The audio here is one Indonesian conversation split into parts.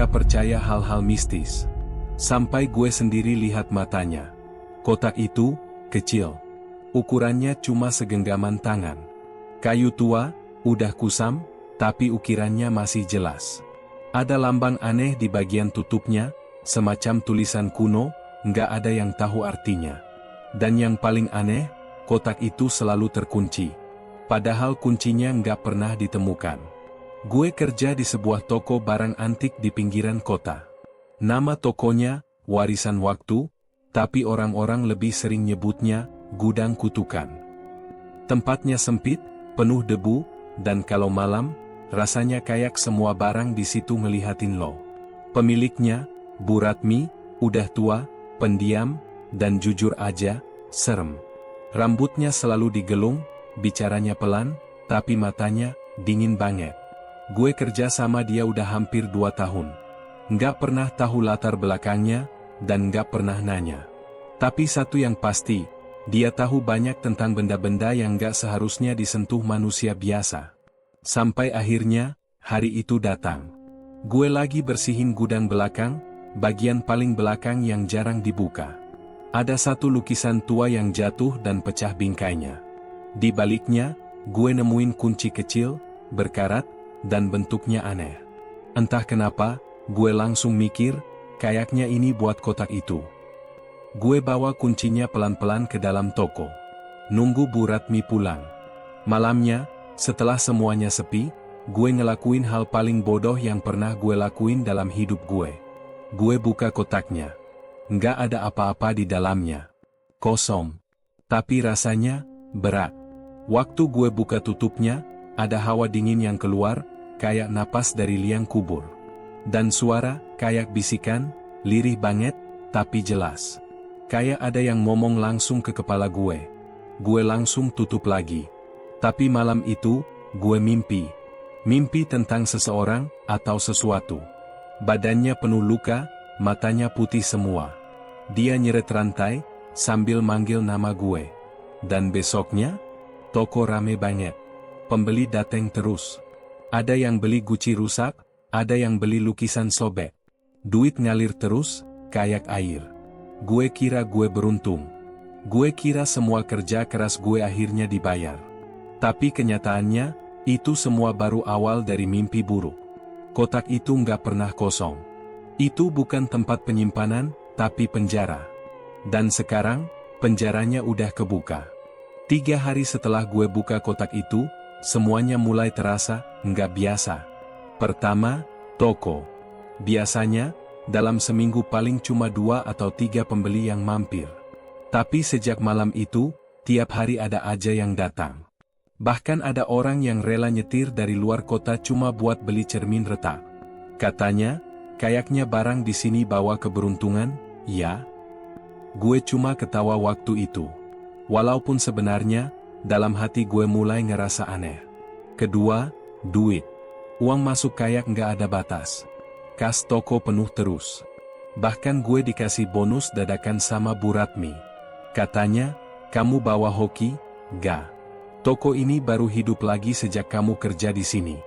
nggak percaya hal-hal mistis. Sampai gue sendiri lihat matanya. Kotak itu, kecil. Ukurannya cuma segenggaman tangan. Kayu tua, udah kusam, tapi ukirannya masih jelas. Ada lambang aneh di bagian tutupnya, semacam tulisan kuno, nggak ada yang tahu artinya. Dan yang paling aneh, kotak itu selalu terkunci. Padahal kuncinya nggak pernah ditemukan. Gue kerja di sebuah toko barang antik di pinggiran kota. Nama tokonya, Warisan Waktu, tapi orang-orang lebih sering nyebutnya, Gudang Kutukan. Tempatnya sempit, penuh debu, dan kalau malam, rasanya kayak semua barang di situ ngelihatin lo. Pemiliknya, Bu Ratmi, udah tua, pendiam, dan jujur aja, serem. Rambutnya selalu digelung, bicaranya pelan, tapi matanya, dingin banget. Gue kerja sama dia udah hampir 2 tahun. Nggak pernah tahu latar belakangnya, dan nggak pernah nanya. Tapi satu yang pasti, dia tahu banyak tentang benda-benda yang nggak seharusnya disentuh manusia biasa. Sampai akhirnya, hari itu datang. Gue lagi bersihin gudang belakang, bagian paling belakang yang jarang dibuka. Ada satu lukisan tua yang jatuh dan pecah bingkainya. Di baliknya, gue nemuin kunci kecil, berkarat, dan bentuknya aneh. Entah kenapa, gue langsung mikir, kayaknya ini buat kotak itu. Gue bawa kuncinya pelan-pelan ke dalam toko. Nunggu Bu Ratmi pulang. Malamnya, setelah semuanya sepi, gue ngelakuin hal paling bodoh yang pernah gue lakuin dalam hidup gue. Gue buka kotaknya. Nggak ada apa-apa di dalamnya. Kosong. Tapi rasanya, berat. Waktu gue buka tutupnya, ada hawa dingin yang keluar, kayak napas dari liang kubur. Dan suara, kayak bisikan, lirih banget, tapi jelas. Kayak ada yang ngomong langsung ke kepala gue. Gue langsung tutup lagi. Tapi malam itu, gue mimpi. Mimpi tentang seseorang, atau sesuatu. Badannya penuh luka, matanya putih semua. Dia nyeret rantai, sambil manggil nama gue. Dan besoknya, toko rame banget. Pembeli dateng terus. Ada yang beli guci rusak, ada yang beli lukisan sobek. Duit ngalir terus, kayak air. Gue kira gue beruntung. Gue kira semua kerja keras gue akhirnya dibayar. Tapi kenyataannya, itu semua baru awal dari mimpi buruk. Kotak itu nggak pernah kosong. Itu bukan tempat penyimpanan, tapi penjara. Dan sekarang, penjaranya udah kebuka. 3 hari setelah gue buka kotak itu, semuanya mulai terasa nggak biasa. Pertama, toko. Biasanya, dalam seminggu paling cuma 2 atau 3 pembeli yang mampir. Tapi sejak malam itu, tiap hari ada aja yang datang. Bahkan ada orang yang rela nyetir dari luar kota cuma buat beli cermin retak. Katanya, kayaknya barang di sini bawa keberuntungan, ya? Gue cuma ketawa waktu itu. Walaupun sebenarnya, dalam hati gue mulai ngerasa aneh. Kedua, duit. Uang masuk kayak nggak ada batas. Kas toko penuh terus. Bahkan gue dikasih bonus dadakan sama Bu Ratmi. Katanya, kamu bawa hoki, ga? Toko ini baru hidup lagi sejak kamu kerja di sini.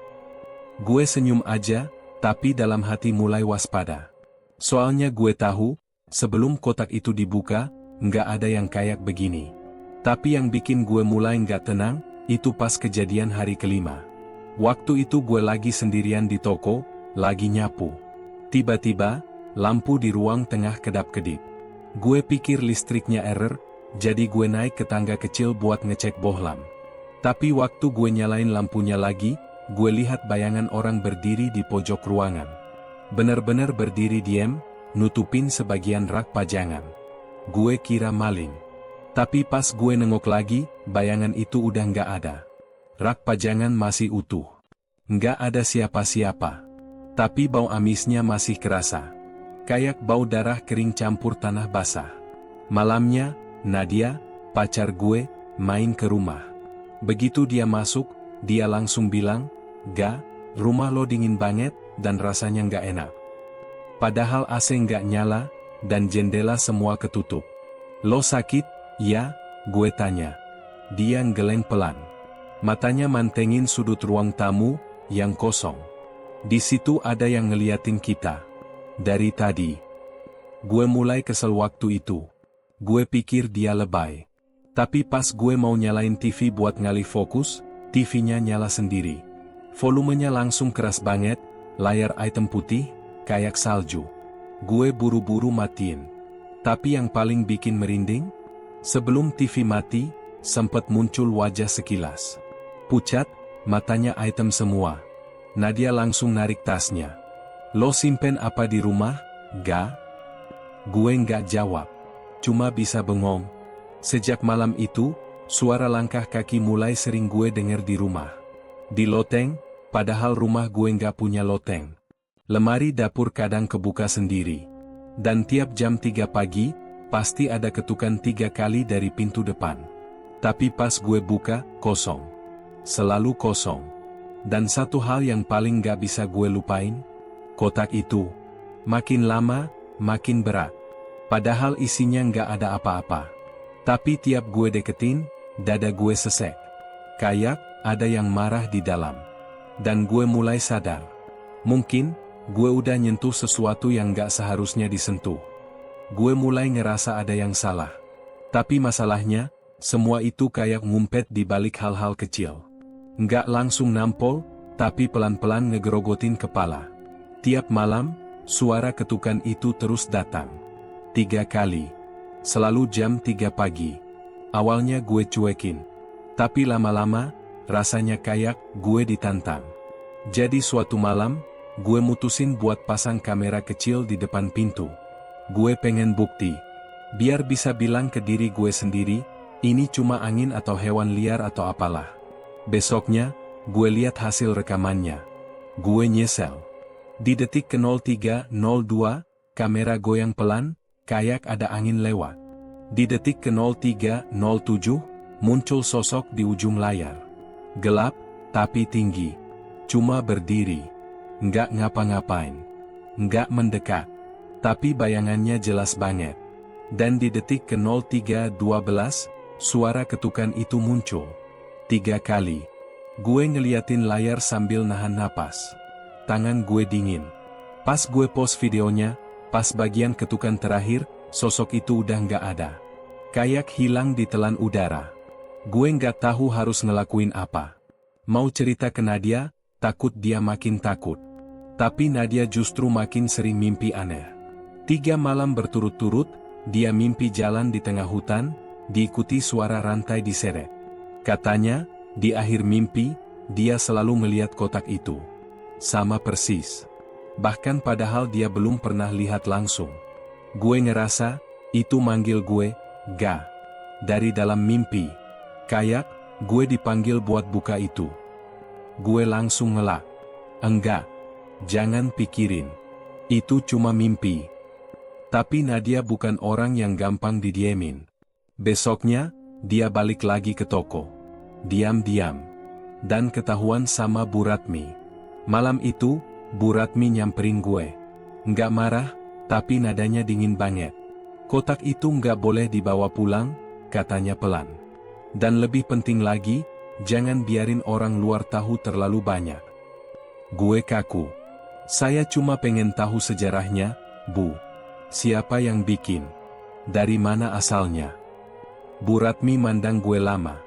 Gue senyum aja, tapi dalam hati mulai waspada. Soalnya gue tahu, sebelum kotak itu dibuka, nggak ada yang kayak begini. Tapi yang bikin gue mulai nggak tenang, itu pas kejadian hari kelima. Waktu itu gue lagi sendirian di toko, lagi nyapu. Tiba-tiba, lampu di ruang tengah kedap-kedip. Gue pikir listriknya error, jadi gue naik ke tangga kecil buat ngecek bohlam. Tapi waktu gue nyalain lampunya lagi, gue lihat bayangan orang berdiri di pojok ruangan. Bener-bener berdiri diam, nutupin sebagian rak pajangan. Gue kira maling. Tapi pas gue nengok lagi, bayangan itu udah nggak ada. Rak pajangan masih utuh. Nggak ada siapa-siapa. Tapi bau amisnya masih kerasa. Kayak bau darah kering campur tanah basah. Malamnya, Nadia, pacar gue, main ke rumah. Begitu dia masuk, dia langsung bilang, "Ga, rumah lo dingin banget, dan rasanya nggak enak. Padahal AC nggak nyala, dan jendela semua ketutup. Lo sakit, ya?" Gue tanya. Dia nggeleng pelan. Matanya mantengin sudut ruang tamu, yang kosong. Di situ ada yang ngeliatin kita. dari tadi. Gue mulai kesel waktu itu. Gue pikir dia lebay. Tapi pas gue mau nyalain TV buat ngalih fokus, TV-nya nyala sendiri. Volumenya langsung keras banget, layar hitam putih, kayak salju. Gue buru-buru matiin. Tapi yang paling bikin merinding, sebelum TV mati, sempat muncul wajah sekilas. Pucat, matanya hitam semua. Nadia langsung narik tasnya. Lo simpen apa di rumah, ga? Gue nggak jawab. Cuma bisa bengong. Sejak malam itu, suara langkah kaki mulai sering gue denger di rumah. Di loteng, padahal rumah gue nggak punya loteng. Lemari dapur kadang kebuka sendiri. Dan tiap jam 3 pagi, pasti ada ketukan 3 kali dari pintu depan. Tapi pas gue buka, kosong. Selalu kosong. Dan satu hal yang paling gak bisa gue lupain, kotak itu. Makin lama, makin berat. Padahal isinya gak ada apa-apa. Tapi tiap gue deketin, dada gue sesek. Kayak ada yang marah di dalam. Dan gue mulai sadar. Mungkin, gue udah nyentuh sesuatu yang gak seharusnya disentuh. Gue mulai ngerasa ada yang salah. Tapi masalahnya, semua itu kayak ngumpet di balik hal-hal kecil. Nggak langsung nampol, tapi pelan-pelan ngegerogotin kepala. Tiap malam, suara ketukan itu terus datang. 3 kali. Selalu jam 3 pagi. Awalnya gue cuekin. Tapi lama-lama, rasanya kayak gue ditantang. Jadi suatu malam, gue mutusin buat pasang kamera kecil di depan pintu. Gue pengen bukti. Biar bisa bilang ke diri gue sendiri, ini cuma angin atau hewan liar atau apalah. Besoknya, gue lihat hasil rekamannya. Gue nyesel. Di detik ke 03.02, kamera goyang pelan, kayak ada angin lewat. Di detik ke 03.07, muncul sosok di ujung layar. Gelap, tapi tinggi. Cuma berdiri. Nggak ngapa-ngapain. Nggak mendekat. Tapi bayangannya jelas banget. Dan di detik ke 03.12, suara ketukan itu muncul. 3 kali. Gue ngeliatin layar sambil nahan napas. Tangan gue dingin. Pas gue post videonya, pas bagian ketukan terakhir, sosok itu udah nggak ada. Kayak hilang ditelan udara. Gue nggak tahu harus ngelakuin apa. Mau cerita ke Nadia, takut dia makin takut. Tapi Nadia justru makin sering mimpi aneh. 3 malam berturut-turut, dia mimpi jalan di tengah hutan, diikuti suara rantai diseret. Katanya, di akhir mimpi, dia selalu melihat kotak itu. Sama persis. Bahkan padahal dia belum pernah lihat langsung. Gue ngerasa, itu manggil gue, ga. Dari dalam mimpi. Kayak, gue dipanggil buat buka itu. Gue langsung ngelak. Enggak. Jangan pikirin. Itu cuma mimpi. Tapi Nadia bukan orang yang gampang didiemin. Besoknya, dia balik lagi ke toko. Diam-diam. Dan ketahuan sama Bu Ratmi. Malam itu, Bu Ratmi nyamperin gue. Nggak marah, tapi nadanya dingin banget. Kotak itu nggak boleh dibawa pulang, katanya pelan. Dan lebih penting lagi, jangan biarin orang luar tahu terlalu banyak. Gue kaku. Saya cuma pengen tahu sejarahnya, Bu. Siapa yang bikin? Dari mana asalnya? Bu Ratmi mandang gue lama.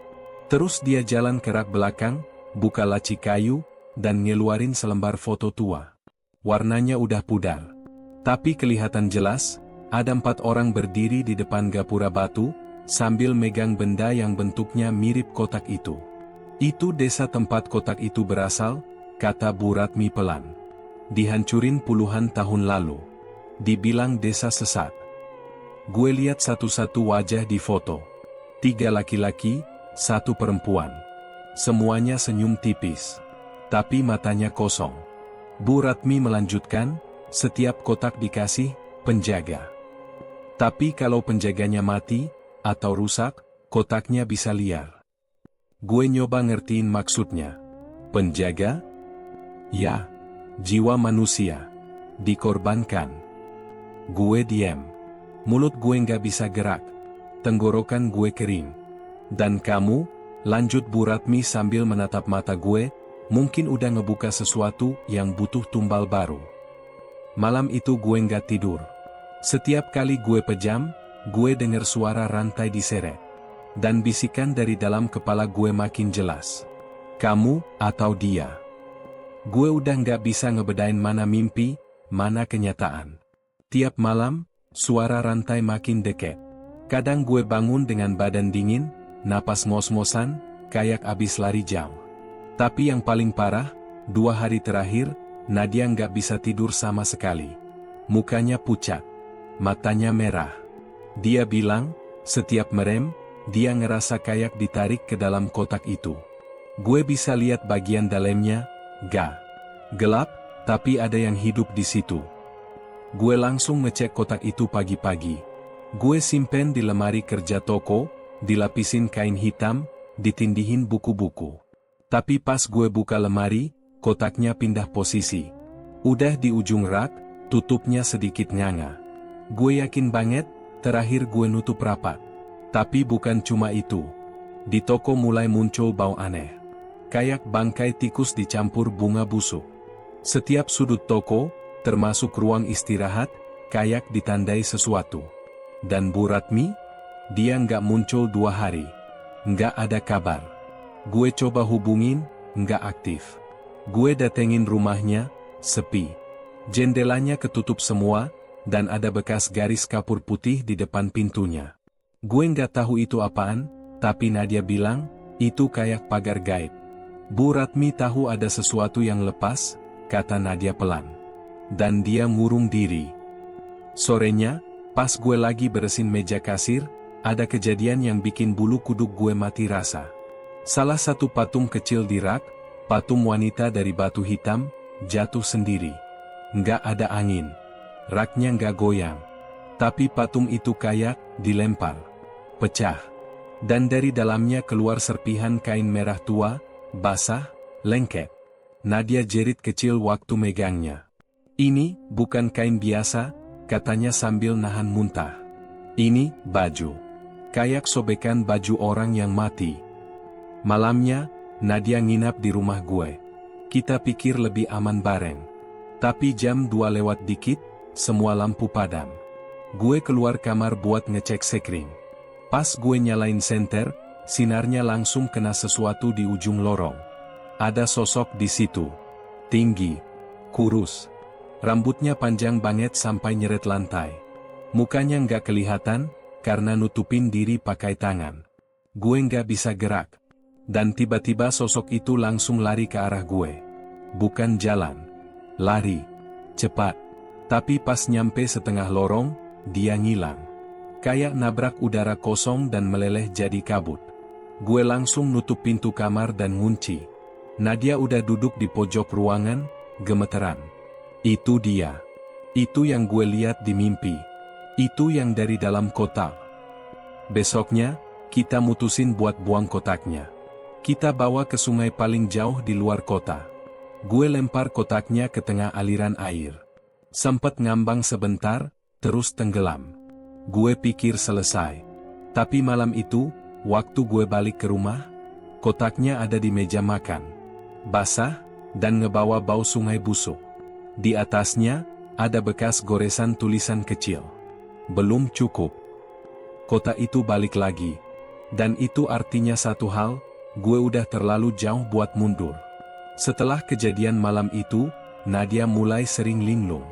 Terus dia jalan ke rak belakang, buka laci kayu, dan ngeluarin selembar foto tua. Warnanya udah pudar. Tapi kelihatan jelas, ada 4 orang berdiri di depan gapura batu, sambil megang benda yang bentuknya mirip kotak itu. Itu desa tempat kotak itu berasal, kata Bu Ratmi pelan. Dihancurin puluhan tahun lalu. Dibilang desa sesat. Gue lihat satu-satu wajah di foto. 3 laki-laki, 1 perempuan. Semuanya senyum tipis. Tapi matanya kosong. Bu Ratmi melanjutkan, setiap kotak dikasih penjaga. Tapi kalau penjaganya mati, atau rusak, kotaknya bisa liar. Gue nyoba ngertiin maksudnya. Penjaga? Ya, jiwa manusia. Dikorbankan. Gue diam. Mulut gue nggak bisa gerak. Tenggorokan gue kering. Dan kamu, lanjut Bu Ratmi sambil menatap mata gue, mungkin udah ngebuka sesuatu yang butuh tumbal baru. Malam itu gue nggak tidur. Setiap kali gue pejam, gue dengar suara rantai diseret. Dan bisikan dari dalam kepala gue makin jelas. Kamu, atau dia. Gue udah nggak bisa ngebedain mana mimpi, mana kenyataan. Tiap malam, suara rantai makin dekat. Kadang gue bangun dengan badan dingin, napas ngos-ngosan, kayak abis lari jauh. Tapi yang paling parah, 2 hari terakhir, Nadia nggak bisa tidur sama sekali. Mukanya pucat, matanya merah. Dia bilang, setiap merem, dia ngerasa kayak ditarik ke dalam kotak itu. Gue bisa lihat bagian dalamnya, gelap, tapi ada yang hidup di situ. Gue langsung ngecek kotak itu pagi-pagi. Gue simpen di lemari kerja toko, dilapisin kain hitam, ditindihin buku-buku. Tapi pas gue buka lemari, kotaknya pindah posisi. Udah di ujung rak, tutupnya sedikit nganga. Gue yakin banget, terakhir gue nutup rapat. Tapi bukan cuma itu. Di toko mulai muncul bau aneh. Kayak bangkai tikus dicampur bunga busuk. Setiap sudut toko, termasuk ruang istirahat, kayak ditandai sesuatu. Dan Bu Ratmi? Dia nggak muncul 2 hari. Nggak ada kabar. Gue coba hubungin, nggak aktif. Gue datengin rumahnya, sepi. Jendelanya ketutup semua, dan ada bekas garis kapur putih di depan pintunya. Gue nggak tahu itu apaan, tapi Nadia bilang, itu kayak pagar gaib. Bu Ratmi tahu ada sesuatu yang lepas, kata Nadia pelan. Dan dia ngurung diri. Sorenya, pas gue lagi beresin meja kasir, ada kejadian yang bikin bulu kuduk gue mati rasa. Salah satu patung kecil di rak, patung wanita dari batu hitam, jatuh sendiri. Nggak ada angin. Raknya nggak goyang. Tapi patung itu kayak dilempar. Pecah. Dan dari dalamnya keluar serpihan kain merah tua, basah, lengket. Nadia jerit kecil waktu megangnya. Ini bukan kain biasa, katanya sambil nahan muntah. Ini baju. Kayak sobekan baju orang yang mati. Malamnya, Nadia nginap di rumah gue. Kita pikir lebih aman bareng. Tapi jam 2 lewat dikit, semua lampu padam. Gue keluar kamar buat ngecek sekring. Pas gue nyalain senter, sinarnya langsung kena sesuatu di ujung lorong. Ada sosok di situ. Tinggi. Kurus. Rambutnya panjang banget sampai nyeret lantai. Mukanya nggak kelihatan, karena nutupin diri pakai tangan. Gue nggak bisa gerak. Dan tiba-tiba sosok itu langsung lari ke arah gue. Bukan jalan. Lari. Cepat. Tapi pas nyampe setengah lorong, dia ngilang. Kayak nabrak udara kosong dan meleleh jadi kabut. Gue langsung nutup pintu kamar dan ngunci. Nadia udah duduk di pojok ruangan, gemeteran. Itu dia. Itu yang gue lihat di mimpi. Itu yang dari dalam kotak. Besoknya, kita mutusin buat buang kotaknya. Kita bawa ke sungai paling jauh di luar kota. Gue lempar kotaknya ke tengah aliran air. Sempet ngambang sebentar, terus tenggelam. Gue pikir selesai. Tapi malam itu, waktu gue balik ke rumah, kotaknya ada di meja makan. Basah, dan ngebawa bau sungai busuk. Di atasnya, ada bekas goresan tulisan kecil. Belum cukup. Kotak itu balik lagi. Dan itu artinya satu hal, gue udah terlalu jauh buat mundur. Setelah kejadian malam itu, Nadia mulai sering linglung.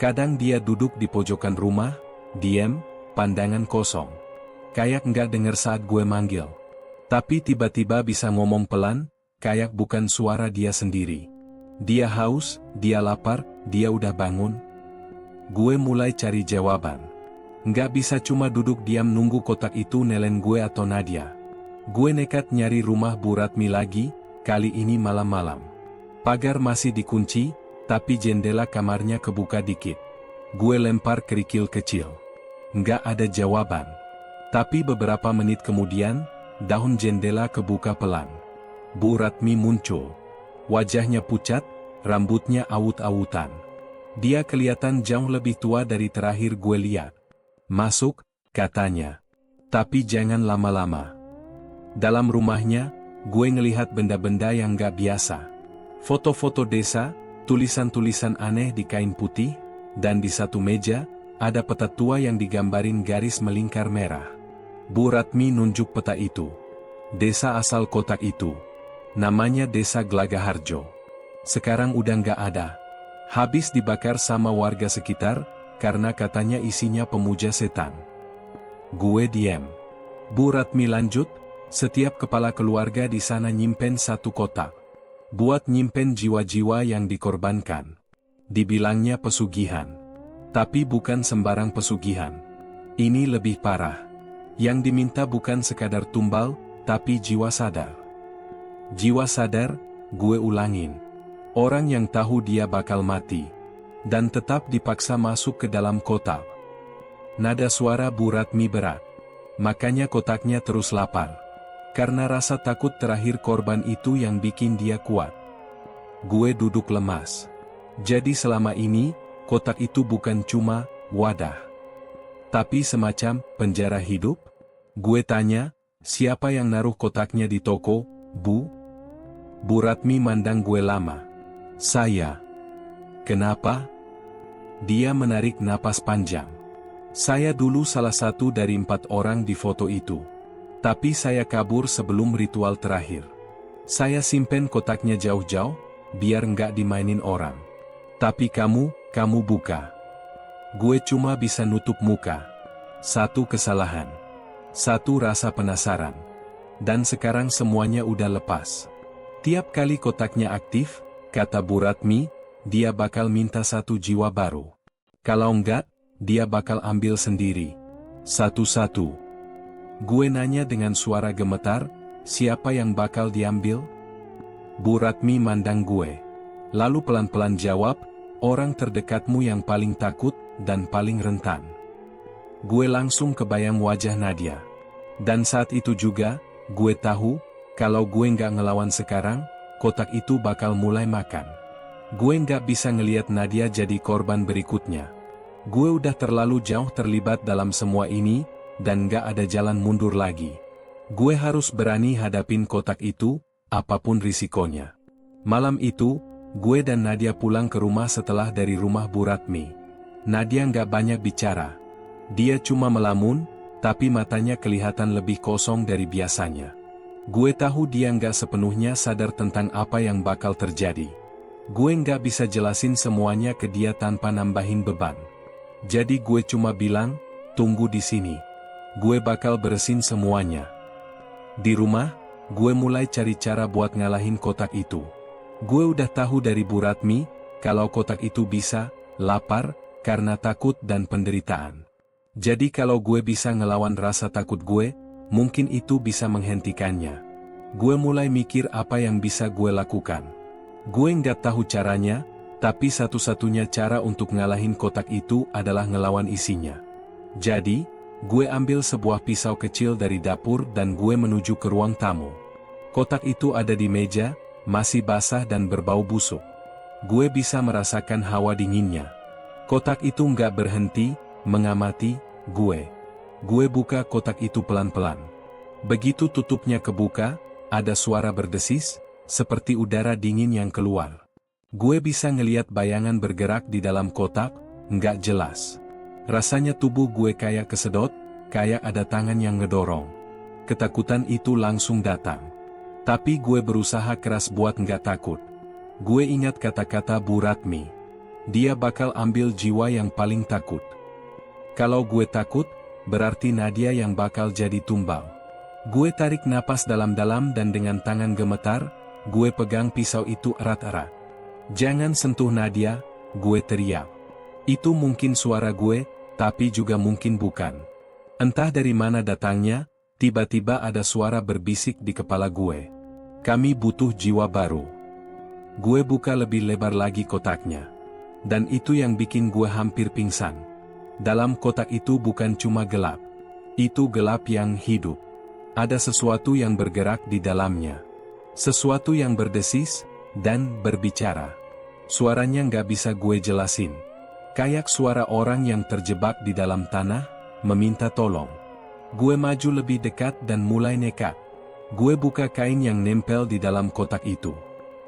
Kadang dia duduk di pojokan rumah, diam, pandangan kosong. Kayak nggak denger saat gue manggil. Tapi tiba-tiba bisa ngomong pelan, kayak bukan suara dia sendiri. Dia haus, dia lapar, dia udah bangun. Gue mulai cari jawaban. Nggak bisa cuma duduk diam nunggu kotak itu nelen gue atau Nadia. Gue nekat nyari rumah Bu Ratmi lagi, kali ini malam-malam. Pagar masih dikunci, tapi jendela kamarnya kebuka dikit. Gue lempar kerikil kecil. Nggak ada jawaban. Tapi beberapa menit kemudian, daun jendela kebuka pelan. Bu Ratmi muncul. Wajahnya pucat, rambutnya awut-awutan. Dia kelihatan jauh lebih tua dari terakhir gue lihat. Masuk, katanya. Tapi jangan lama-lama. Dalam rumahnya, gue ngelihat benda-benda yang gak biasa. Foto-foto desa, tulisan-tulisan aneh di kain putih, dan di satu meja, ada peta tua yang digambarin garis melingkar merah. Bu Ratmi nunjuk peta itu. Desa asal kotak itu. Namanya Desa Glagaharjo. Sekarang udah nggak ada. Habis dibakar sama warga sekitar, karena katanya isinya pemuja setan. Gue diam. Bu Ratmi lanjut, setiap kepala keluarga di sana nyimpen satu kotak. Buat nyimpen jiwa-jiwa yang dikorbankan. Dibilangnya pesugihan. Tapi bukan sembarang pesugihan. Ini lebih parah. Yang diminta bukan sekadar tumbal, tapi jiwa sadar. Jiwa sadar, gue ulangin. Orang yang tahu dia bakal mati. Dan tetap dipaksa masuk ke dalam kotak. Nada suara Bu Ratmi berat. Makanya kotaknya terus lapar. Karena rasa takut terakhir korban itu yang bikin dia kuat. Gue duduk lemas. Jadi selama ini, kotak itu bukan cuma wadah. Tapi semacam penjara hidup? Gue tanya, siapa yang naruh kotaknya di toko, Bu? Bu Ratmi mandang gue lama. Saya. Kenapa? Dia menarik napas panjang. Saya dulu salah satu dari 4 orang di foto itu. Tapi saya kabur sebelum ritual terakhir. Saya simpen kotaknya jauh-jauh, biar nggak dimainin orang. Tapi kamu buka. Gue cuma bisa nutup muka. Satu kesalahan. Satu rasa penasaran. Dan sekarang semuanya udah lepas. Tiap kali kotaknya aktif, kata Bu Ratmi, dia bakal minta satu jiwa baru. Kalau enggak, dia bakal ambil sendiri. Satu-satu. Gue nanya dengan suara gemetar, siapa yang bakal diambil? Bu Ratmi mandang gue. Lalu pelan-pelan jawab, orang terdekatmu yang paling takut dan paling rentan. Gue langsung kebayang wajah Nadia. Dan saat itu juga, gue tahu, kalau gue nggak ngelawan sekarang, kotak itu bakal mulai makan. Gue nggak bisa ngeliat Nadia jadi korban berikutnya. Gue udah terlalu jauh terlibat dalam semua ini, dan nggak ada jalan mundur lagi. Gue harus berani hadapin kotak itu, apapun risikonya. Malam itu, gue dan Nadia pulang ke rumah setelah dari rumah Bu Ratmi. Nadia nggak banyak bicara. Dia cuma melamun, tapi matanya kelihatan lebih kosong dari biasanya. Gue tahu dia nggak sepenuhnya sadar tentang apa yang bakal terjadi. Gue nggak bisa jelasin semuanya ke dia tanpa nambahin beban. Jadi gue cuma bilang, tunggu di sini. Gue bakal beresin semuanya. Di rumah, gue mulai cari cara buat ngalahin kotak itu. Gue udah tahu dari Bu Ratmi, kalau kotak itu bisa, lapar, karena takut dan penderitaan. Jadi kalau gue bisa ngelawan rasa takut gue, mungkin itu bisa menghentikannya. Gue mulai mikir apa yang bisa gue lakukan. Gue nggak tahu caranya, tapi satu-satunya cara untuk ngalahin kotak itu adalah ngelawan isinya. Jadi, gue ambil sebuah pisau kecil dari dapur dan gue menuju ke ruang tamu. Kotak itu ada di meja, masih basah dan berbau busuk. Gue bisa merasakan hawa dinginnya. Kotak itu nggak berhenti, mengamati gue. Gue buka kotak itu pelan-pelan. Begitu tutupnya kebuka, ada suara berdesis, seperti udara dingin yang keluar. Gue bisa ngeliat bayangan bergerak di dalam kotak, nggak jelas. Rasanya tubuh gue kayak kesedot, kayak ada tangan yang ngedorong. Ketakutan itu langsung datang. Tapi gue berusaha keras buat nggak takut. Gue ingat kata-kata Bu Ratmi. Dia bakal ambil jiwa yang paling takut. Kalau gue takut, berarti Nadia yang bakal jadi tumbal. Gue tarik napas dalam-dalam dan dengan tangan gemetar, gue pegang pisau itu erat-erat. Jangan sentuh Nadia, gue teriak. Itu mungkin suara gue, tapi juga mungkin bukan. Entah dari mana datangnya, tiba-tiba ada suara berbisik di kepala gue. Kami butuh jiwa baru. Gue buka lebih lebar lagi kotaknya. Dan itu yang bikin gue hampir pingsan. Dalam kotak itu bukan cuma gelap. Itu gelap yang hidup. Ada sesuatu yang bergerak di dalamnya. Sesuatu yang berdesis, dan berbicara. Suaranya nggak bisa gue jelasin. Kayak suara orang yang terjebak di dalam tanah, meminta tolong. Gue maju lebih dekat dan mulai nekat. Gue buka kain yang nempel di dalam kotak itu.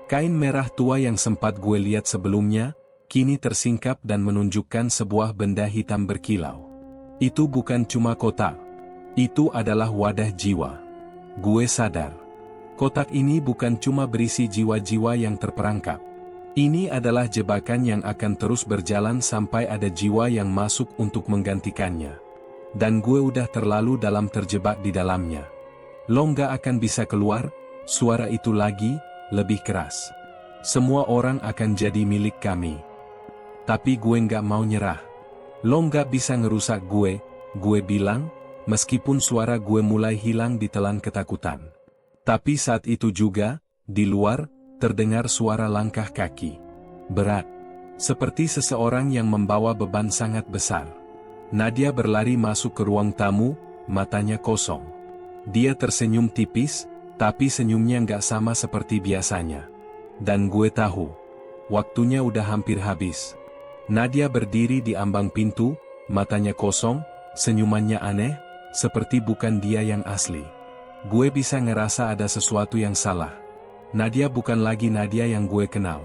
Kain merah tua yang sempat gue lihat sebelumnya, kini tersingkap dan menunjukkan sebuah benda hitam berkilau. Itu bukan cuma kotak. Itu adalah wadah jiwa. Gue sadar. Kotak ini bukan cuma berisi jiwa-jiwa yang terperangkap. Ini adalah jebakan yang akan terus berjalan sampai ada jiwa yang masuk untuk menggantikannya. Dan gue udah terlalu dalam terjebak di dalamnya. Lo nggak akan bisa keluar, suara itu lagi, lebih keras. Semua orang akan jadi milik kami. Tapi gue nggak mau nyerah. Lo nggak bisa ngerusak gue bilang, meskipun suara gue mulai hilang ditelan ketakutan. Tapi saat itu juga, di luar, terdengar suara langkah kaki. Berat. Seperti seseorang yang membawa beban sangat besar. Nadia berlari masuk ke ruang tamu, matanya kosong. Dia tersenyum tipis, tapi senyumnya nggak sama seperti biasanya. Dan gue tahu, waktunya udah hampir habis. Nadia berdiri di ambang pintu, matanya kosong, senyumannya aneh, seperti bukan dia yang asli. Gue bisa ngerasa ada sesuatu yang salah. Nadia bukan lagi Nadia yang gue kenal.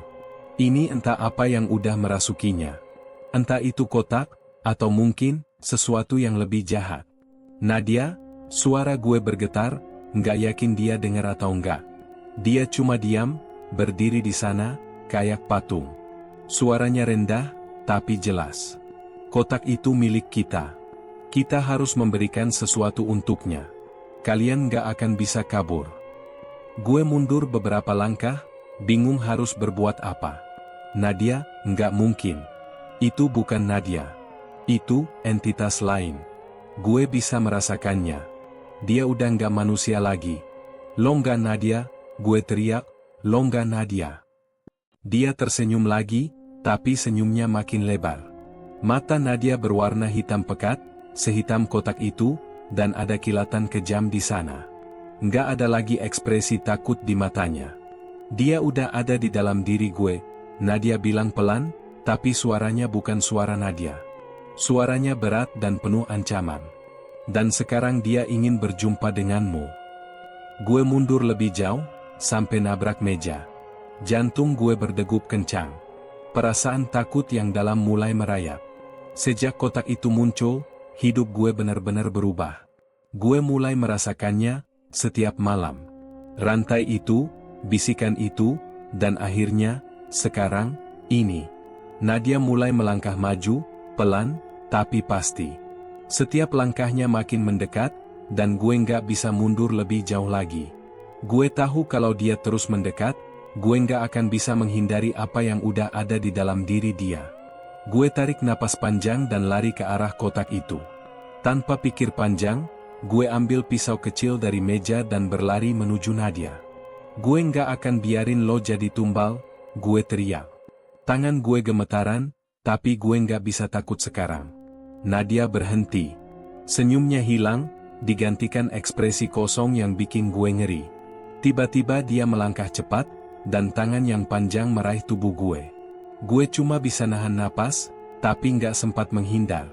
Ini entah apa yang udah merasukinya. Entah itu kotak, atau mungkin, sesuatu yang lebih jahat. Nadia, suara gue bergetar, nggak yakin dia dengar atau enggak. Dia cuma diam, berdiri di sana, kayak patung. Suaranya rendah, tapi jelas. Kotak itu milik kita. Kita harus memberikan sesuatu untuknya. Kalian nggak akan bisa kabur. Gue mundur beberapa langkah, bingung harus berbuat apa. Nadia, nggak mungkin. Itu bukan Nadia. Itu, entitas lain. Gue bisa merasakannya. Dia udah nggak manusia lagi. Lo nggak Nadia, gue teriak, lo nggak Nadia. Dia tersenyum lagi, tapi senyumnya makin lebar. Mata Nadia berwarna hitam pekat, sehitam kotak itu, dan ada kilatan kejam di sana. Nggak ada lagi ekspresi takut di matanya. Dia udah ada di dalam diri gue, Nadia bilang pelan, tapi suaranya bukan suara Nadia. Suaranya berat dan penuh ancaman. Dan sekarang dia ingin berjumpa denganmu. Gue mundur lebih jauh, sampai nabrak meja. Jantung gue berdegup kencang. Perasaan takut yang dalam mulai merayap. Sejak kotak itu muncul, hidup gue benar-benar berubah. Gue mulai merasakannya, setiap malam. Rantai itu, bisikan itu, dan akhirnya, sekarang, ini. Nadia mulai melangkah maju, pelan, tapi pasti. Setiap langkahnya makin mendekat, dan gue nggak bisa mundur lebih jauh lagi. Gue tahu kalau dia terus mendekat, gue nggak akan bisa menghindari apa yang udah ada di dalam diri dia. Gue tarik napas panjang dan lari ke arah kotak itu. Tanpa pikir panjang, gue ambil pisau kecil dari meja dan berlari menuju Nadia. Gue nggak akan biarin lo jadi tumbal, gue teriak. Tangan gue gemetaran, tapi gue nggak bisa takut sekarang. Nadia berhenti. Senyumnya hilang, digantikan ekspresi kosong yang bikin gue ngeri. Tiba-tiba dia melangkah cepat, dan tangan yang panjang meraih tubuh gue. Gue cuma bisa nahan napas, tapi nggak sempat menghindar.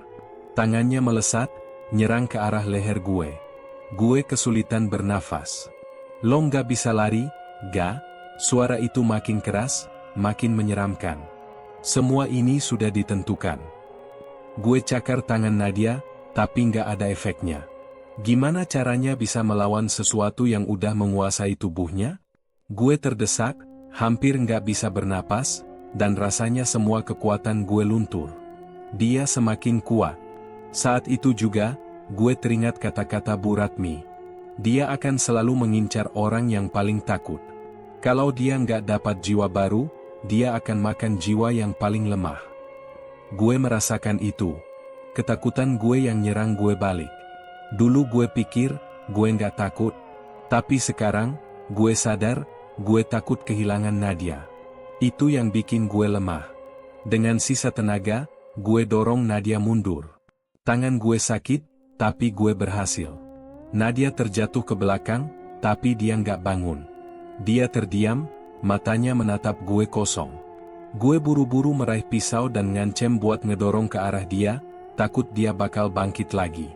Tangannya melesat, nyerang ke arah leher gue. Gue kesulitan bernafas. Lo nggak bisa lari, ga? Suara itu makin keras, makin menyeramkan. Semua ini sudah ditentukan. Gue cakar tangan Nadia, tapi nggak ada efeknya. Gimana caranya bisa melawan sesuatu yang udah menguasai tubuhnya? Gue terdesak, hampir nggak bisa bernapas, dan rasanya semua kekuatan gue luntur. Dia semakin kuat. Saat itu juga, gue teringat kata-kata Bu Ratmi. Dia akan selalu mengincar orang yang paling takut. Kalau dia nggak dapat jiwa baru, dia akan makan jiwa yang paling lemah. Gue merasakan itu. Ketakutan gue yang nyerang gue balik. Dulu gue pikir, gue nggak takut. Tapi sekarang, gue sadar, gue takut kehilangan Nadia. Itu yang bikin gue lemah. Dengan sisa tenaga, gue dorong Nadia mundur. Tangan gue sakit, tapi gue berhasil. Nadia terjatuh ke belakang, tapi dia nggak bangun. Dia terdiam, matanya menatap gue kosong. Gue buru-buru meraih pisau dan ngancem buat ngedorong ke arah dia, takut dia bakal bangkit lagi.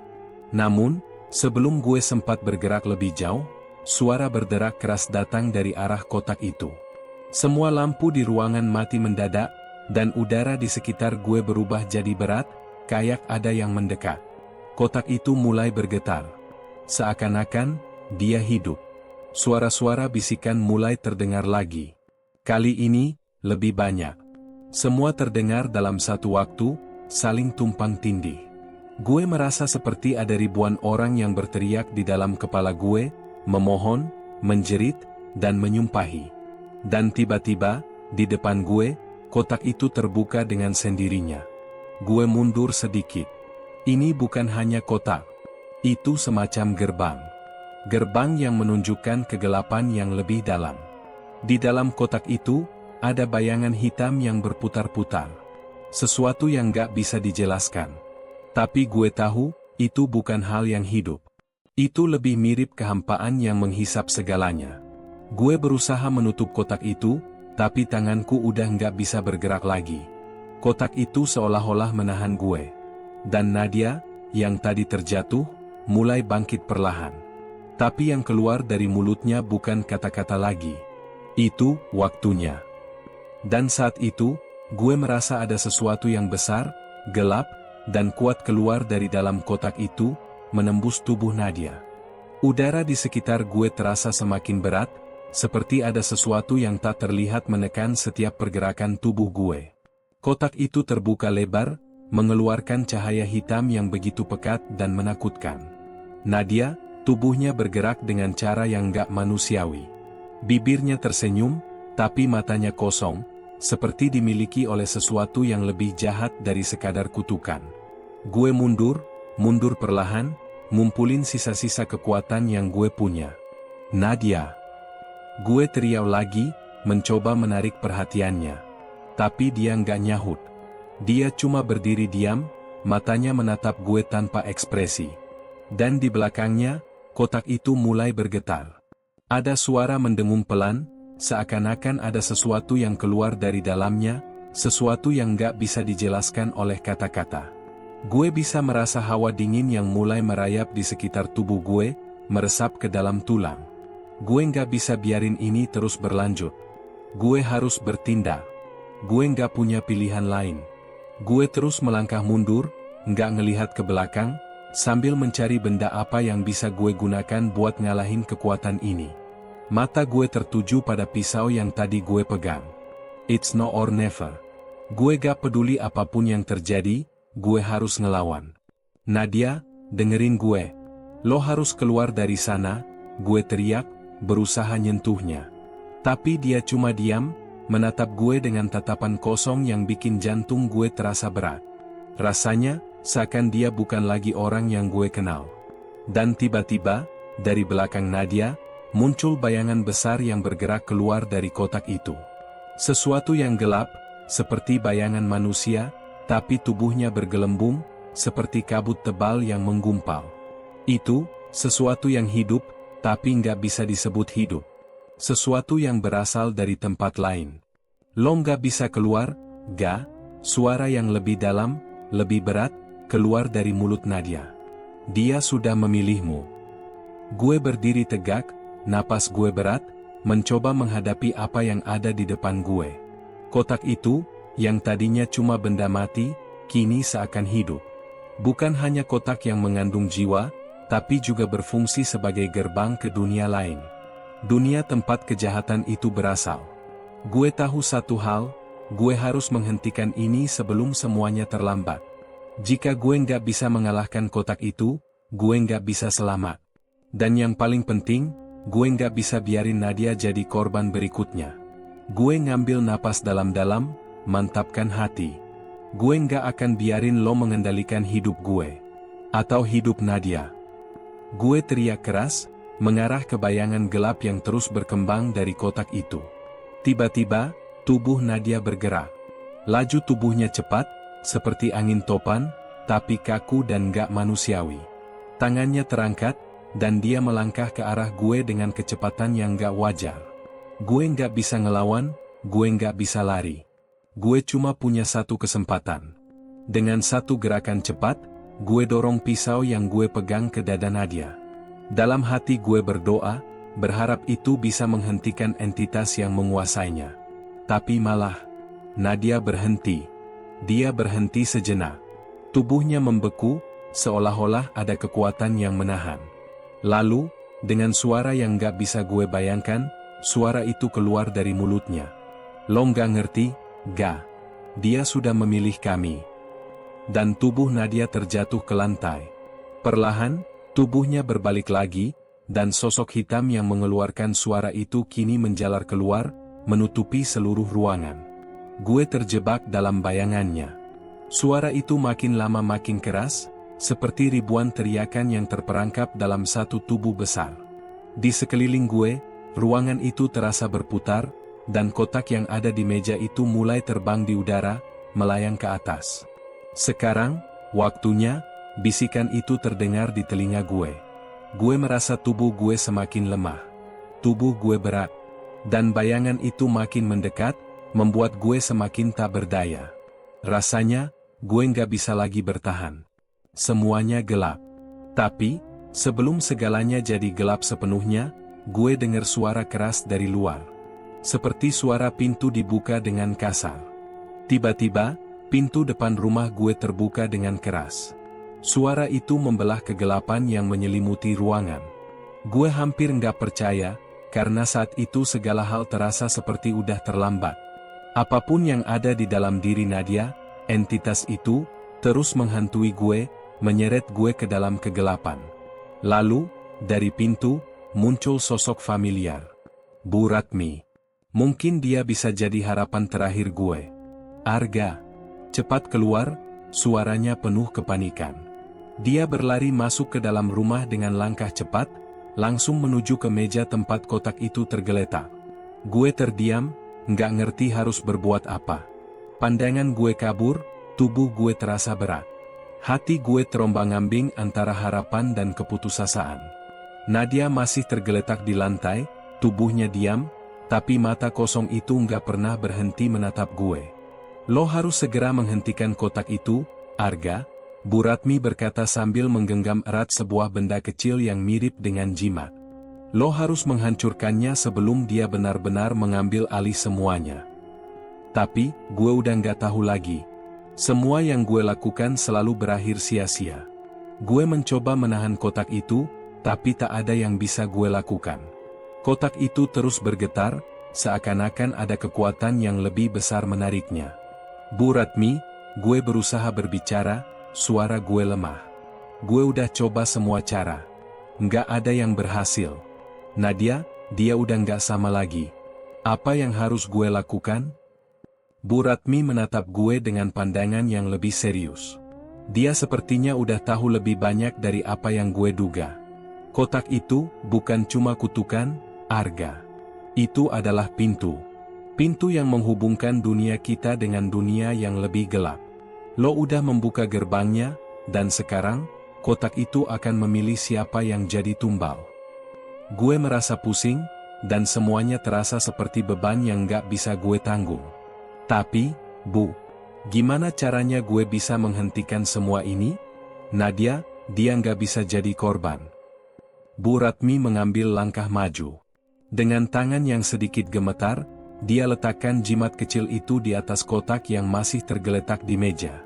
Namun, sebelum gue sempat bergerak lebih jauh, suara berderak keras datang dari arah kotak itu. Semua lampu di ruangan mati mendadak, Dan udara di sekitar gue berubah jadi berat, kayak ada yang mendekat. Kotak itu mulai bergetar. Seakan-akan, dia hidup. Suara-suara bisikan mulai terdengar lagi. Kali ini, lebih banyak. Semua terdengar dalam satu waktu, saling tumpang tindih. Gue merasa seperti ada ribuan orang yang berteriak di dalam kepala gue, memohon, menjerit, dan menyumpahi. Dan tiba-tiba, di depan gue, kotak itu terbuka dengan sendirinya. Gue mundur sedikit. Ini bukan hanya kotak. Itu semacam gerbang. Gerbang yang menunjukkan kegelapan yang lebih dalam. Di dalam kotak itu, ada bayangan hitam yang berputar-putar. Sesuatu yang gak bisa dijelaskan. Tapi gue tahu, itu bukan hal yang hidup. Itu lebih mirip kehampaan yang menghisap segalanya. Gue berusaha menutup kotak itu, tapi tanganku udah nggak bisa bergerak lagi. Kotak itu seolah-olah menahan gue. Dan Nadia, yang tadi terjatuh, mulai bangkit perlahan. Tapi yang keluar dari mulutnya bukan kata-kata lagi. Itu waktunya. Dan saat itu, gue merasa ada sesuatu yang besar, gelap, dan kuat keluar dari dalam kotak itu, menembus tubuh Nadia. Udara di sekitar gue terasa semakin berat, seperti ada sesuatu yang tak terlihat menekan setiap pergerakan tubuh gue. Kotak itu terbuka lebar, mengeluarkan cahaya hitam yang begitu pekat dan menakutkan. Nadia, tubuhnya bergerak dengan cara yang gak manusiawi. Bibirnya tersenyum, tapi matanya kosong, seperti dimiliki oleh sesuatu yang lebih jahat dari sekadar kutukan. Gue mundur perlahan, ngumpulin sisa-sisa kekuatan yang gue punya. Nadia! Gue teriak lagi, mencoba menarik perhatiannya. Tapi dia nggak nyahut. Dia cuma berdiri diam, matanya menatap gue tanpa ekspresi. Dan di belakangnya, kotak itu mulai bergetar. Ada suara mendengung pelan, seakan-akan ada sesuatu yang keluar dari dalamnya, sesuatu yang nggak bisa dijelaskan oleh kata-kata. Gue bisa merasa hawa dingin yang mulai merayap di sekitar tubuh gue, meresap ke dalam tulang. Gue nggak bisa biarin ini terus berlanjut. Gue harus bertindak. Gue nggak punya pilihan lain. Gue terus melangkah mundur, nggak ngelihat ke belakang, sambil mencari benda apa yang bisa gue gunakan buat ngalahin kekuatan ini. Mata gue tertuju pada pisau yang tadi gue pegang. It's now or never. Gue gak peduli apapun yang terjadi, gue harus ngelawan. Nadia, dengerin gue. Lo harus keluar dari sana, gue teriak, berusaha nyentuhnya. Tapi dia cuma diam, menatap gue dengan tatapan kosong yang bikin jantung gue terasa berat. Rasanya, seakan dia bukan lagi orang yang gue kenal. Dan tiba-tiba, dari belakang Nadia, muncul bayangan besar yang bergerak keluar dari kotak itu. Sesuatu yang gelap, seperti bayangan manusia, tapi tubuhnya bergelembung, seperti kabut tebal yang menggumpal. Itu, sesuatu yang hidup, tapi nggak bisa disebut hidup. Sesuatu yang berasal dari tempat lain. Lo nggak bisa keluar, gak? Suara yang lebih dalam, lebih berat, keluar dari mulut Nadia. Dia sudah memilihmu. Gue berdiri tegak, napas gue berat, mencoba menghadapi apa yang ada di depan gue. Kotak itu, yang tadinya cuma benda mati, kini seakan hidup. Bukan hanya kotak yang mengandung jiwa, tapi juga berfungsi sebagai gerbang ke dunia lain. Dunia tempat kejahatan itu berasal. Gue tahu satu hal, gue harus menghentikan ini sebelum semuanya terlambat. Jika gue nggak bisa mengalahkan kotak itu, gue nggak bisa selamat. Dan yang paling penting, gue nggak bisa biarin Nadia jadi korban berikutnya. Gue ngambil napas dalam-dalam, mantapkan hati. Gue nggak akan biarin lo mengendalikan hidup gue. Atau hidup Nadia. Gue teriak keras, mengarah ke bayangan gelap yang terus berkembang dari kotak itu. Tiba-tiba, tubuh Nadia bergerak. Laju tubuhnya cepat, seperti angin topan, tapi kaku dan gak manusiawi. Tangannya terangkat, dan dia melangkah ke arah gue dengan kecepatan yang gak wajar. Gue gak bisa ngelawan, gue gak bisa lari. Gue cuma punya satu kesempatan. Dengan satu gerakan cepat, gue dorong pisau yang gue pegang ke dada Nadia. Dalam hati gue berdoa, berharap itu bisa menghentikan entitas yang menguasainya. Tapi malah, Nadia berhenti. Dia berhenti sejenak. Tubuhnya membeku, seolah-olah ada kekuatan yang menahan. Lalu, dengan suara yang gak bisa gue bayangkan, suara itu keluar dari mulutnya. Lo gak ngerti, gak? Dia sudah memilih kami. Dan tubuh Nadia terjatuh ke lantai. Perlahan, tubuhnya berbalik lagi, dan sosok hitam yang mengeluarkan suara itu kini menjalar keluar, menutupi seluruh ruangan. Gue terjebak dalam bayangannya. Suara itu makin lama makin keras, seperti ribuan teriakan yang terperangkap dalam satu tubuh besar. Di sekeliling gue, ruangan itu terasa berputar, dan kotak yang ada di meja itu mulai terbang di udara, melayang ke atas. Sekarang, waktunya, bisikan itu terdengar di telinga gue. Gue merasa tubuh gue semakin lemah. Tubuh gue berat. Dan bayangan itu makin mendekat, membuat gue semakin tak berdaya. Rasanya, gue nggak bisa lagi bertahan. Semuanya gelap. Tapi, sebelum segalanya jadi gelap sepenuhnya, gue dengar suara keras dari luar. Seperti suara pintu dibuka dengan kasar. Tiba-tiba, pintu depan rumah gue terbuka dengan keras. Suara itu membelah kegelapan yang menyelimuti ruangan. Gue hampir nggak percaya, karena saat itu segala hal terasa seperti udah terlambat. Apapun yang ada di dalam diri Nadia, entitas itu, terus menghantui gue, menyeret gue ke dalam kegelapan. Lalu, dari pintu, muncul sosok familiar. Bu Ratmi. Mungkin dia bisa jadi harapan terakhir gue. Arga. Cepat keluar, suaranya penuh kepanikan. Dia berlari masuk ke dalam rumah dengan langkah cepat, langsung menuju ke meja tempat kotak itu tergeletak. Gue terdiam, nggak ngerti harus berbuat apa. Pandangan gue kabur, tubuh gue terasa berat. Hati gue terombang-ambing antara harapan dan keputusasaan. Nadia masih tergeletak di lantai, tubuhnya diam, tapi mata kosong itu nggak pernah berhenti menatap gue. Lo harus segera menghentikan kotak itu, Arga, Bu Ratmi berkata sambil menggenggam erat sebuah benda kecil yang mirip dengan jimat. Lo harus menghancurkannya sebelum dia benar-benar mengambil alih semuanya. Tapi, gue udah nggak tahu lagi. Semua yang gue lakukan selalu berakhir sia-sia. Gue mencoba menahan kotak itu, tapi tak ada yang bisa gue lakukan. Kotak itu terus bergetar, seakan-akan ada kekuatan yang lebih besar menariknya. Bu Ratmi, gue berusaha berbicara, suara gue lemah. Gue udah coba semua cara. Nggak ada yang berhasil. Nadia, dia udah nggak sama lagi. Apa yang harus gue lakukan? Bu Ratmi menatap gue dengan pandangan yang lebih serius. Dia sepertinya udah tahu lebih banyak dari apa yang gue duga. Kotak itu bukan cuma kutukan, Arga. Itu adalah pintu. Pintu yang menghubungkan dunia kita dengan dunia yang lebih gelap. Lo udah membuka gerbangnya, dan sekarang, kotak itu akan memilih siapa yang jadi tumbal. Gue merasa pusing, dan semuanya terasa seperti beban yang gak bisa gue tanggung. Tapi, Bu, gimana caranya gue bisa menghentikan semua ini? Nadia, dia nggak bisa jadi korban. Bu Ratmi mengambil langkah maju. Dengan tangan yang sedikit gemetar, dia letakkan jimat kecil itu di atas kotak yang masih tergeletak di meja.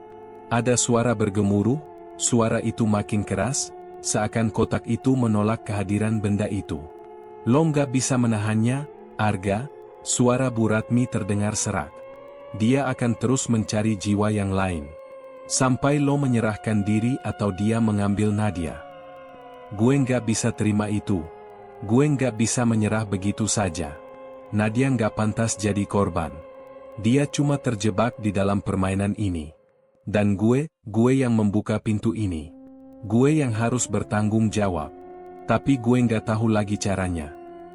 Ada suara bergemuruh, suara itu makin keras, seakan kotak itu menolak kehadiran benda itu. Lo nggak bisa menahannya, Arga, suara Bu Ratmi terdengar serak. Dia akan terus mencari jiwa yang lain. Sampai lo menyerahkan diri atau dia mengambil Nadia. Gue nggak bisa terima itu. Gue nggak bisa menyerah begitu saja. Nadia nggak pantas jadi korban. Dia cuma terjebak di dalam permainan ini. Dan gue yang membuka pintu ini. Gue yang harus bertanggung jawab. Tapi gue nggak tahu lagi caranya.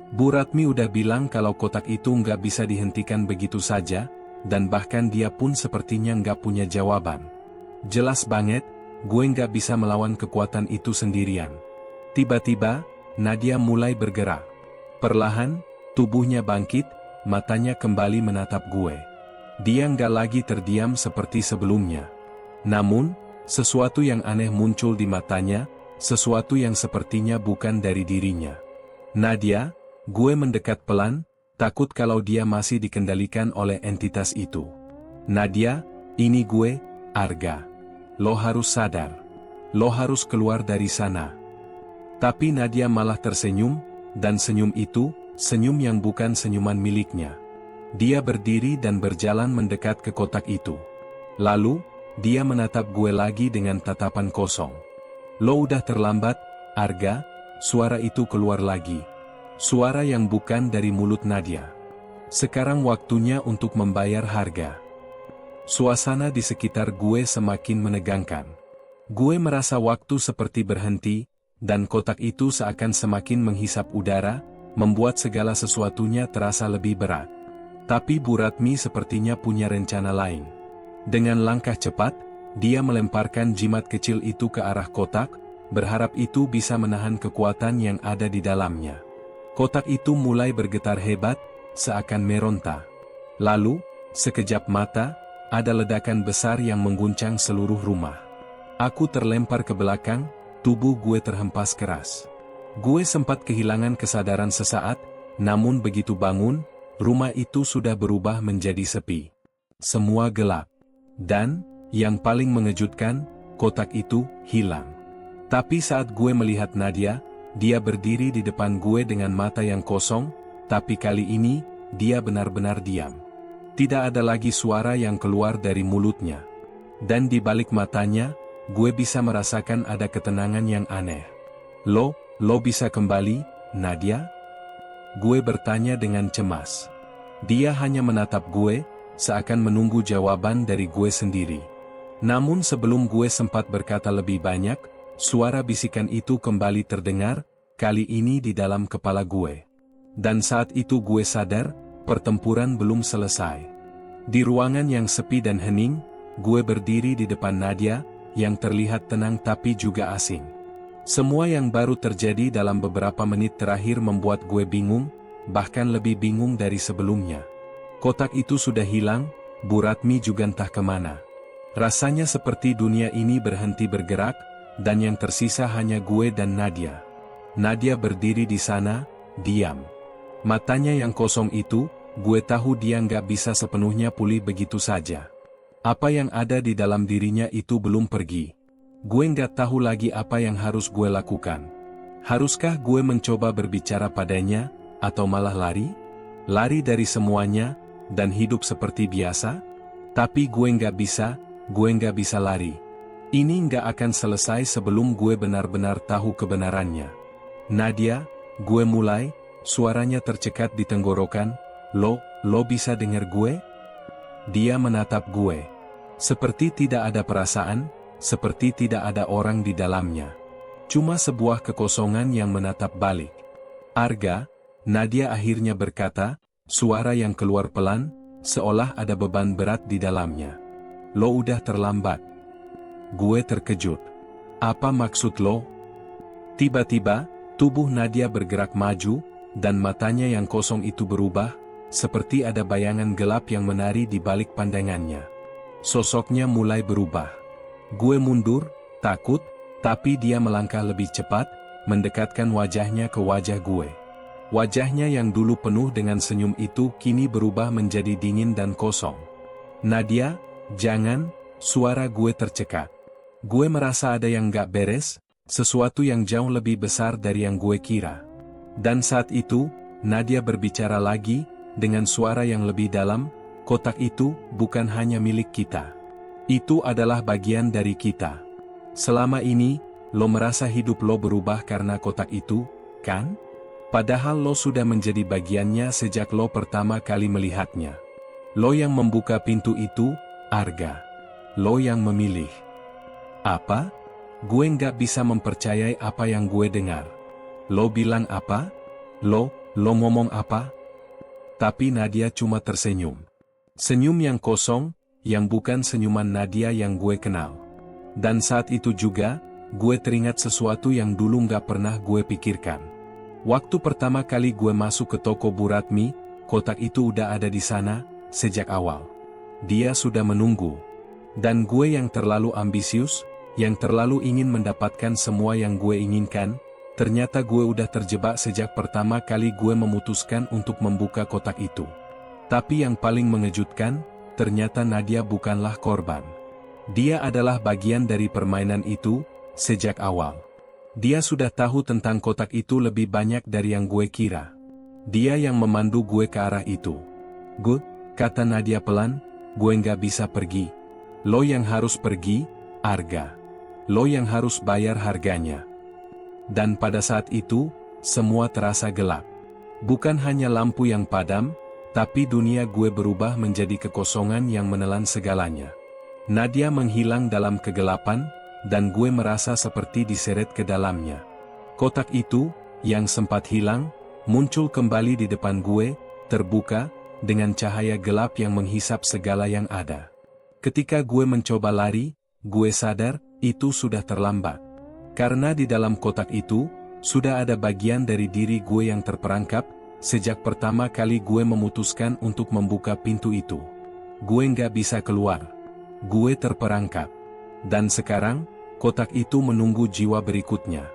Bu Ratmi udah bilang kalau kotak itu nggak bisa dihentikan begitu saja, dan bahkan dia pun sepertinya nggak punya jawaban. Jelas banget, gue nggak bisa melawan kekuatan itu sendirian. Tiba-tiba, Nadia mulai bergerak. Perlahan, tubuhnya bangkit, matanya kembali menatap gue. Dia nggak lagi terdiam seperti sebelumnya. Namun, sesuatu yang aneh muncul di matanya, sesuatu yang sepertinya bukan dari dirinya. Nadia, gue mendekat pelan, takut kalau dia masih dikendalikan oleh entitas itu. Nadia, ini gue, Arga. Lo harus sadar. Lo harus keluar dari sana. Tapi Nadia malah tersenyum, dan senyum itu, senyum yang bukan senyuman miliknya. Dia berdiri dan berjalan mendekat ke kotak itu. Lalu, dia menatap gue lagi dengan tatapan kosong. Lo udah terlambat, Arga. Suara itu keluar lagi. Suara yang bukan dari mulut Nadia. Sekarang waktunya untuk membayar harga. Suasana di sekitar gue semakin menegangkan. Gue merasa waktu seperti berhenti, dan kotak itu seakan semakin menghisap udara, membuat segala sesuatunya terasa lebih berat. Tapi Bu Ratmi sepertinya punya rencana lain. Dengan langkah cepat, dia melemparkan jimat kecil itu ke arah kotak, berharap itu bisa menahan kekuatan yang ada di dalamnya. Kotak itu mulai bergetar hebat, seakan meronta. Lalu, sekejap mata, ada ledakan besar yang mengguncang seluruh rumah. Aku terlempar ke belakang, tubuh gue terhempas keras. Gue sempat kehilangan kesadaran sesaat, namun begitu bangun, rumah itu sudah berubah menjadi sepi. Semua gelap. Dan, yang paling mengejutkan, kotak itu hilang. Tapi saat gue melihat Nadia, dia berdiri di depan gue dengan mata yang kosong, tapi kali ini, dia benar-benar diam. Tidak ada lagi suara yang keluar dari mulutnya. Dan di balik matanya, gue bisa merasakan ada ketenangan yang aneh. Lo bisa kembali, Nadia? Gue bertanya dengan cemas. Dia hanya menatap gue, seakan menunggu jawaban dari gue sendiri. Namun sebelum gue sempat berkata lebih banyak, suara bisikan itu kembali terdengar, kali ini di dalam kepala gue. Dan saat itu gue sadar, pertempuran belum selesai. Di ruangan yang sepi dan hening, gue berdiri di depan Nadia, yang terlihat tenang tapi juga asing. Semua yang baru terjadi dalam beberapa menit terakhir membuat gue bingung, bahkan lebih bingung dari sebelumnya. Kotak itu sudah hilang, Bu Ratmi juga entah kemana. Rasanya seperti dunia ini berhenti bergerak, dan yang tersisa hanya gue dan Nadia. Nadia berdiri di sana, diam. Matanya yang kosong itu, gue tahu dia nggak bisa sepenuhnya pulih begitu saja. Apa yang ada di dalam dirinya itu belum pergi. Gue nggak tahu lagi apa yang harus gue lakukan. Haruskah gue mencoba berbicara padanya, atau malah lari? Lari dari semuanya, dan hidup seperti biasa? Tapi gue nggak bisa lari. Ini nggak akan selesai sebelum gue benar-benar tahu kebenarannya. Nadia, gue mulai, suaranya tercekat di tenggorokan, lo bisa dengar gue? Dia menatap gue. Seperti tidak ada perasaan, seperti tidak ada orang di dalamnya. Cuma sebuah kekosongan yang menatap balik. Arga, Nadia akhirnya berkata, suara yang keluar pelan, seolah ada beban berat di dalamnya. Lo udah terlambat. Gue terkejut. Apa maksud lo? Tiba-tiba, tubuh Nadia bergerak maju, dan matanya yang kosong itu berubah, seperti ada bayangan gelap yang menari di balik pandangannya. Sosoknya mulai berubah. Gue mundur, takut, tapi dia melangkah lebih cepat, mendekatkan wajahnya ke wajah gue. Wajahnya yang dulu penuh dengan senyum itu kini berubah menjadi dingin dan kosong. Nadia, jangan, suara gue tercekat. Gue merasa ada yang gak beres, sesuatu yang jauh lebih besar dari yang gue kira. Dan saat itu, Nadia berbicara lagi, dengan suara yang lebih dalam, kotak itu bukan hanya milik kita. Itu adalah bagian dari kita. Selama ini, lo merasa hidup lo berubah karena kotak itu, kan? Padahal lo sudah menjadi bagiannya sejak lo pertama kali melihatnya. Lo yang membuka pintu itu, Arga. Lo yang memilih. Apa? Gue nggak bisa mempercayai apa yang gue dengar. Lo bilang apa? Lo ngomong apa? Tapi Nadia cuma tersenyum. Senyum yang kosong, yang bukan senyuman Nadia yang gue kenal. Dan saat itu juga, gue teringat sesuatu yang dulu nggak pernah gue pikirkan. Waktu pertama kali gue masuk ke toko Bu Ratmi, kotak itu udah ada di sana, sejak awal. Dia sudah menunggu. Dan gue yang terlalu ambisius, yang terlalu ingin mendapatkan semua yang gue inginkan, ternyata gue udah terjebak sejak pertama kali gue memutuskan untuk membuka kotak itu. Tapi yang paling mengejutkan, ternyata Nadia bukanlah korban. Dia adalah bagian dari permainan itu, sejak awal. Dia sudah tahu tentang kotak itu lebih banyak dari yang gue kira. Dia yang memandu gue ke arah itu. "Good," kata Nadia pelan, "gue nggak bisa pergi. Lo yang harus pergi, Arga. Lo yang harus bayar harganya." Dan pada saat itu, semua terasa gelap. Bukan hanya lampu yang padam, tapi dunia gue berubah menjadi kekosongan yang menelan segalanya. Nadia menghilang dalam kegelapan, dan gue merasa seperti diseret ke dalamnya. Kotak itu, yang sempat hilang, muncul kembali di depan gue, terbuka, dengan cahaya gelap yang menghisap segala yang ada. Ketika gue mencoba lari, gue sadar, itu sudah terlambat. Karena di dalam kotak itu, sudah ada bagian dari diri gue yang terperangkap, sejak pertama kali gue memutuskan untuk membuka pintu itu. Gue nggak bisa keluar. Gue terperangkap. Dan sekarang, kotak itu menunggu jiwa berikutnya.